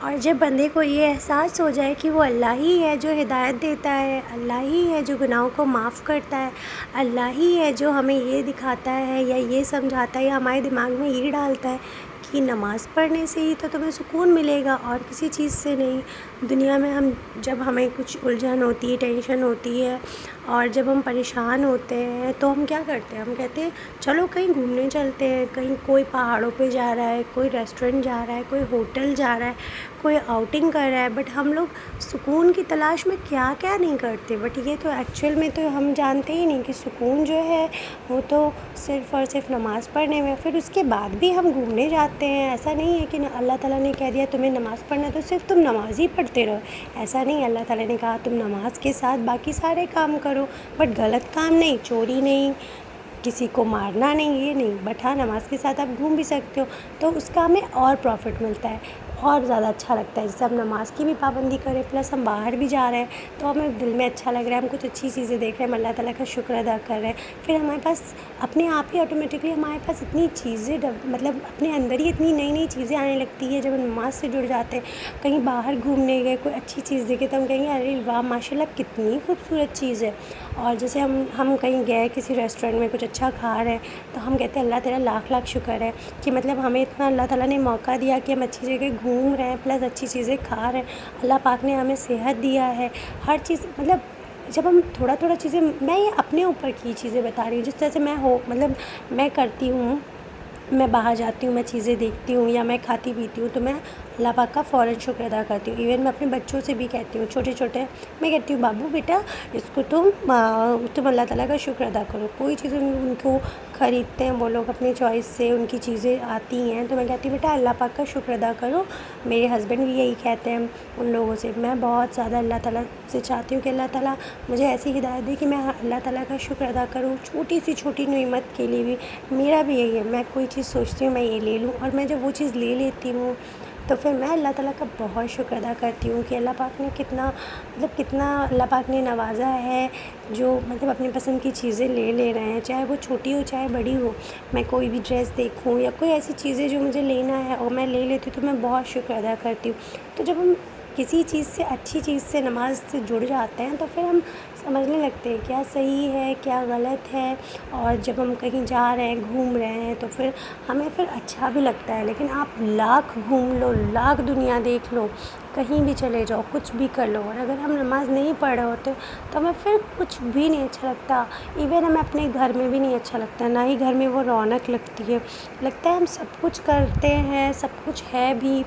اور جب بندے کو یہ احساس ہو جائے کہ وہ اللہ ہی ہے جو ہدایت دیتا ہے، اللہ ہی ہے جو گناہوں کو معاف کرتا ہے، اللہ ہی ہے جو ہمیں یہ دکھاتا ہے یا یہ سمجھاتا ہے یا ہمارے دماغ میں یہ ڈالتا ہے کہ نماز پڑھنے سے ہی تو تمہیں سکون ملے گا اور کسی چیز سے نہیں۔ دنیا میں جب ہمیں کچھ الجھن ہوتی ہے، ٹینشن ہوتی ہے اور جب ہم پریشان ہوتے ہیں تو ہم کیا کرتے ہیں؟ ہم کہتے ہیں چلو کہیں گھومنے چلتے ہیں، کہیں کوئی پہاڑوں پہ جا رہا ہے، کوئی ریسٹورنٹ جا رہا ہے، کوئی ہوٹل جا رہا ہے، کوئی آؤٹنگ کر رہا ہے، بٹ ہم لوگ سکون کی تلاش میں کیا کیا نہیں کرتے۔ بٹ یہ تو ایکچوئل میں تو ہم جانتے ہی نہیں کہ سکون جو ہے وہ تو صرف اور صرف نماز پڑھنے میں۔ پھر اس کے بعد بھی ہم گھومنے جاتے ہیں، ایسا نہیں ہے کہ اللہ تعالیٰ نے کہہ دیا تمہیں نماز پڑھنا ہے تو صرف تم نماز ہی پڑھتے رہو، ایسا نہیں۔ اللہ تعالیٰ نے کہا تم نماز کے ساتھ باقی سارے کام کرو، بٹ غلط کام نہیں، چوری نہیں، کسی کو مارنا نہیں، یہ نہیں، بٹ ہاں نماز کے ساتھ آپ گھوم بھی سکتے ہو، تو اس کا ہمیں اور پروفٹ ملتا ہے، اور زیادہ اچھا لگتا ہے۔ جیسے ہم نماز کی بھی پابندی کریں پلس ہم باہر بھی جا رہے ہیں تو ہمیں دل میں اچھا لگ رہا ہے، ہم کچھ اچھی چیزیں دیکھ رہے ہیں، ہم اللہ تعالیٰ کا شکر ادا کر رہے ہیں، پھر ہمارے پاس اپنے آپ ہی آٹومیٹکلی ہمارے پاس اتنی چیزیں مطلب اپنے اندر ہی اتنی نئی نئی چیزیں آنے لگتی ہے جب ہم نماز سے جڑ جاتے ہیں۔ کہیں باہر گھومنے گئے، کوئی اچھی چیز دیکھے تو ہم کہیں گے ارے واہ ماشاء اللہ کتنی خوبصورت چیز ہے۔ اور جیسے ہم کہیں گئے کسی ریسٹورینٹ میں کچھ اچھا کھا رہے ہیں تو ہم کہتے ہیں اللہ تیرا لاکھ لاکھ شکر ہے کہ مطلب ہمیں اتنا اللہ تعالیٰ نے موقع دیا کہ ہم اچھی جگہ گھوم رہے ہیں پلس اچھی چیزیں کھا رہے ہیں، اللہ پاک نے ہمیں صحت دیا ہے، ہر چیز مطلب جب ہم تھوڑا تھوڑا چیزیں، میں یہ اپنے اوپر کی چیزیں بتا رہی ہوں جس طرح سے مطلب میں کرتی ہوں، میں باہر جاتی ہوں، میں چیزیں دیکھتی ہوں یا میں کھاتی پیتی ہوں تو میں اللہ پاک کا فوراً شکر ادا کرتی ہوں۔ ایون میں اپنے بچوں سے بھی کہتی ہوں، چھوٹے چھوٹے، میں کہتی ہوں بابو بیٹا اس کو تم اللہ تعالیٰ کا شکر ادا کرو۔ کوئی چیز ان کو خریدتے ہیں وہ لوگ اپنی چوائس سے، ان کی چیزیں آتی ہیں تو میں کہتی ہوں بیٹا اللہ پاک کا شکر ادا کرو۔ میرے ہسبینڈ بھی یہی کہتے ہیں ان لوگوں سے، میں بہت زیادہ اللہ تعالیٰ سے چاہتی ہوں کہ اللہ تعالیٰ مجھے ایسی ہدایت دے کہ میں اللہ تعالیٰ کا شکر ادا کروں چھوٹی سی چھوٹی نعمت کے لیے بھی۔ میرا بھی یہی ہے، میں کوئی چیز سوچتی ہوں میں یہ لے لوں، اور میں جب وہ چیز لے لیتی ہوں تو پھر میں اللہ تعالیٰ کا بہت شکر ادا کرتی ہوں کہ اللہ پاک نے کتنا اللہ پاک نے نوازا ہے، جو مطلب اپنی پسند کی چیزیں لے رہے ہیں، چاہے وہ چھوٹی ہو چاہے بڑی ہو۔ میں کوئی بھی ڈریس دیکھوں یا کوئی ایسی چیزیں جو مجھے لینا ہے اور میں لے لیتی ہوں تو میں بہت شکر ادا کرتی ہوں۔ تو جب ہم کسی چیز سے، اچھی چیز سے، نماز سے جڑ جاتے ہیں تو پھر ہم سمجھنے لگتے ہیں کیا صحیح ہے کیا غلط ہے، اور جب ہم کہیں جا رہے ہیں گھوم رہے ہیں تو پھر ہمیں پھر اچھا بھی لگتا ہے۔ لیکن آپ لاکھ گھوم لو، لاکھ دنیا دیکھ لو، کہیں بھی چلے جاؤ، کچھ بھی کر لو، اور اگر ہم نماز نہیں پڑھ رہے ہوتے تو ہمیں پھر کچھ بھی نہیں اچھا لگتا۔ ایون ہمیں اپنے گھر میں بھی نہیں اچھا لگتا، نہ ہی گھر میں وہ رونق لگتی ہے۔ لگتا ہے ہم سب کچھ کرتے ہیں، سب کچھ ہے بھی،